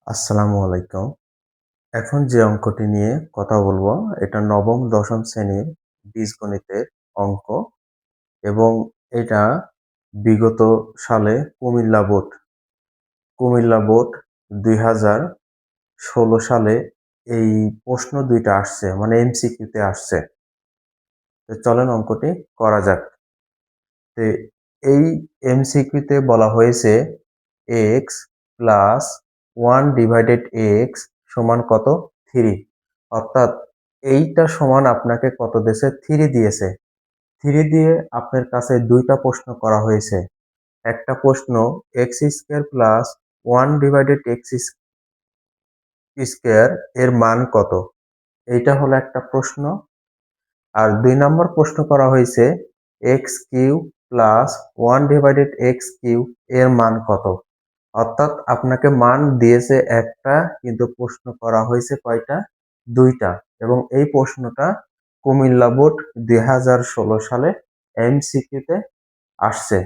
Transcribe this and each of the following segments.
আসসালামু আলাইকুম। এখন যে অঙ্কটি নিয়ে কথা বলবো, এটা নবম দশম শ্রেণীর বীজগণিতের অঙ্ক এবং এটা বিগত সালে কুমিল্লা বোর্ড ২০১৬ সালে এই প্রশ্ন ২ টা আসছে, মানে এমসিকিউতে আসছে। তো চলেন অঙ্কটি করা যাক। তো এই এমসিকিউতে বলা হয়েছে x প্লাস 1 ডিভাইডেড x সমান কত? 3। অর্থাৎ এইটা সমান আপনাকে কত দিয়েছে? 3 দিয়েছে। 3 দিয়ে আপনার কাছে ২ টা প্রশ্ন করা হয়েছে। একটা প্রশ্ন x square plus 1 divided x square এর মান কত? এইটা হলো একটা প্রশ্ন। আর ২ নম্বর প্রশ্ন করা হয়েছে x cube plus 1 divided x cube এর মান কত? অর্থাৎ আপনাকে মান দিয়েছে একটা, কিন্তু প্রশ্ন করা হয়েছে কয়টা? ২ টা। এবং এই প্রশ্নটা কুমিল্লা বোর্ড ২০১৬ সালে এমসিকিউতে আসছে।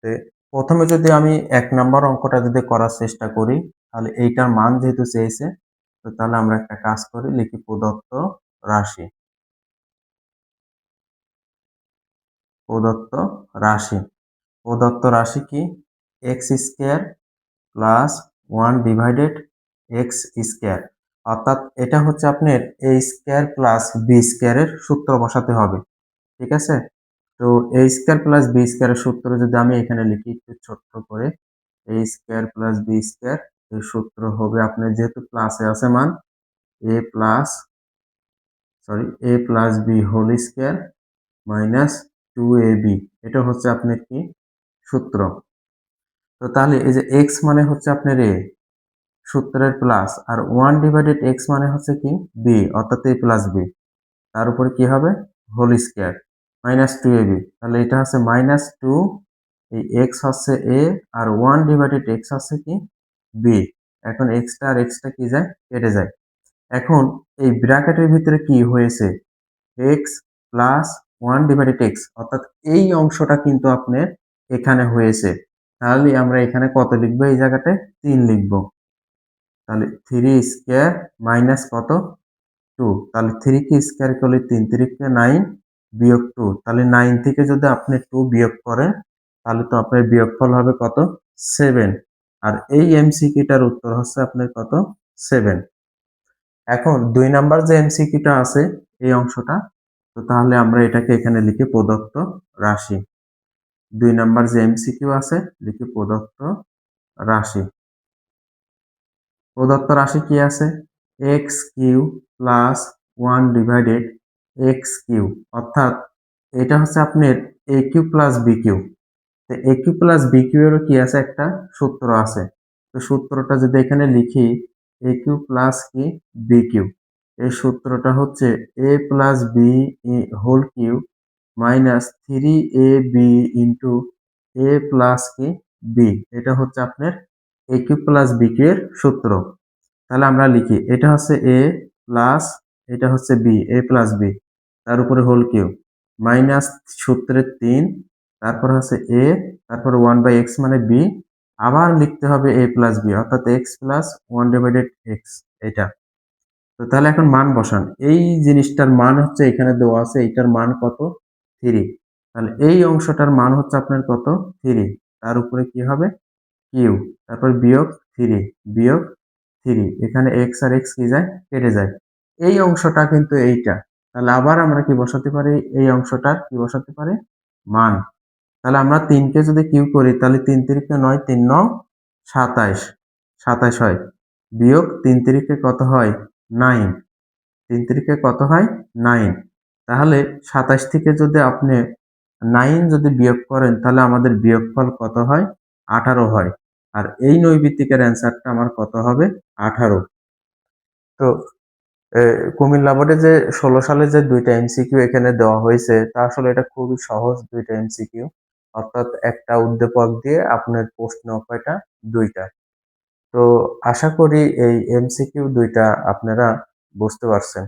তে প্রথমে যদি আমি ১ নাম্বার অঙ্কটা যদি করার চেষ্টা করি, তাহলে এইটার মান যেহেতু চেয়েছে, তো তাহলে আমরা একটা কাজ করি, লিখি প্রদত্ত রাশি। প্রদত্ত রাশি। প্রদত্ত রাশি কি? x square plus 1 divided x square. অর্থাৎ এটা হচ্ছে আপনার a স্কয়ার প্লাস b স্কয়ারের সূত্র বসাতে হবে। ঠিক আছে? তো a স্কয়ার প্লাস b স্কয়ারের সূত্র যদি আমি এখানে লিখি একটু ছোট্ট করে, a square plus b square এর সূত্র হবে আপনার, যেহেতু প্লাসে আছে মান, a plus a plus b whole square minus 2ab। এটা হচ্ছে আপনার কি সূত্র। তো তাহলে এই যে x মানে হচ্ছে আপনার a, সূত্রের প্লাস, আর 1 ডিভাইডেড x মানে হচ্ছে কি b, অর্থাৎ a প্লাস b, তার উপরে কি হবে হোল স্কয়ার মাইনাস 2ab। তাহলে এটা হচ্ছে মাইনাস 2, এই x হচ্ছে a, আর 1 ডিভাইডেড x হচ্ছে কি b। এখন x টা আর x টা কি যায়? কেটে যায়। এখন এই ব্র্যাকেটের ভিতরে কি হয়েছে? x প্লাস 1 ডিভাইডেড x, অর্থাৎ এই অংশটা কিন্তু আপনার এখানে হয়েছে। তাহলে আমরা এখানে কত লিখবো? এই জায়গাটায় 3 লিখবো। তাহলে 3 স্কয়ার মাইনাস কত? 2। তাহলে 3 কে স্কয়ার করলে 3 3 কে 9 বিয়োগ 2। তাহলে 9 থেকে যদি আপনি 2 বিয়োগ করেন, তাহলে তো আপনার বিয়োগফল হবে কত? 7। আর এই এমসিকিউটার উত্তর হচ্ছে আপনার কত? 7। এখন ২ নাম্বার যে এমসিকিউটা আছে এই অংশটা, তো তাহলে আমরা এটাকে এখানে লিখি প্রদত্ত রাশি। ২ নাম্বার যে এমসিকিউ আছে, লিখি প্রদত্ত রাশি। প্রদত্ত রাশি কি আছে? x cube plus 1 divided x cube. অর্থাৎ এটা হচ্ছে আপনার a cube plus b cube. তো a কিউব প্লাস b কিউবেরও কি আছে? একটা সূত্র আছে। তো সূত্রটা যদি এখানে লিখি, a কিউব প্লাস কি b কিউব। এই সূত্রটা হচ্ছে a plus b whole cube minus 3ab ইন্টু a প্লাস কি b। এটা হচ্ছে আপনার a কিউব প্লাস b কিউবের সূত্র। তাহলে আমরা লিখি, এটা হচ্ছে a প্লাস, এটা হচ্ছে b, a প্লাস b, তার উপরে হোল কিউব মাইনাস সূত্রের 3, তারপর হচ্ছে a, তারপর 1/x মানে b, আবার লিখতে হবে a প্লাস b, অর্থাৎ x প্লাস 1 ডিভাইডেড x। এটা তো তাহলে এখন মান বসান। এই জিনিসটার মান হচ্ছে এখানে দেওয়া আছে, এইটার মান কত? 3। তাহলে এই অংশটার মান হচ্ছে আপনার কত? 3। তার উপরে কি হবে? কিউ, তারপর বিয়োগ 3, বিয়োগ 3। এখানে x আর x কি যায়? কেটে যায়। এই অংশটা কিন্তু এইটা। তাহলে আবার আমরা কি বসাতে পারি? এই অংশটার কি বসাতে পারি? মান। তাহলে আমরা 3 কে যদি কিউ করি, তাহলে 3 3 9, 3 9 27, 27 হয়। বিয়োগ 3 3 কত হয়? 9। 3 3 কত হয়? 9। তাহলে 27 থেকে যদি আপনি 9 যদি বিয়োগ করেন, তাহলে আমাদের বিয়োগফল কত হয়? 18 হয়। আর এই নৈবিত্তিকের অ্যান্সারটা আমার কত হবে? 18। তো কুমিল্লা বোর্ডে যে ১৬ সালে যে ২ টা এমসিকিউ এখানে দেওয়া হয়েছে, তা আসলে এটা খুবই সহজ ২ টা এমসিকিউ। অর্থাৎ একটা উদ্দীপক দিয়ে আপনার প্রশ্ন কয়টা? ২ টা। তো আশা করি এই এমসিকিউ ২ টা আপনারা বুঝতে পারছেন।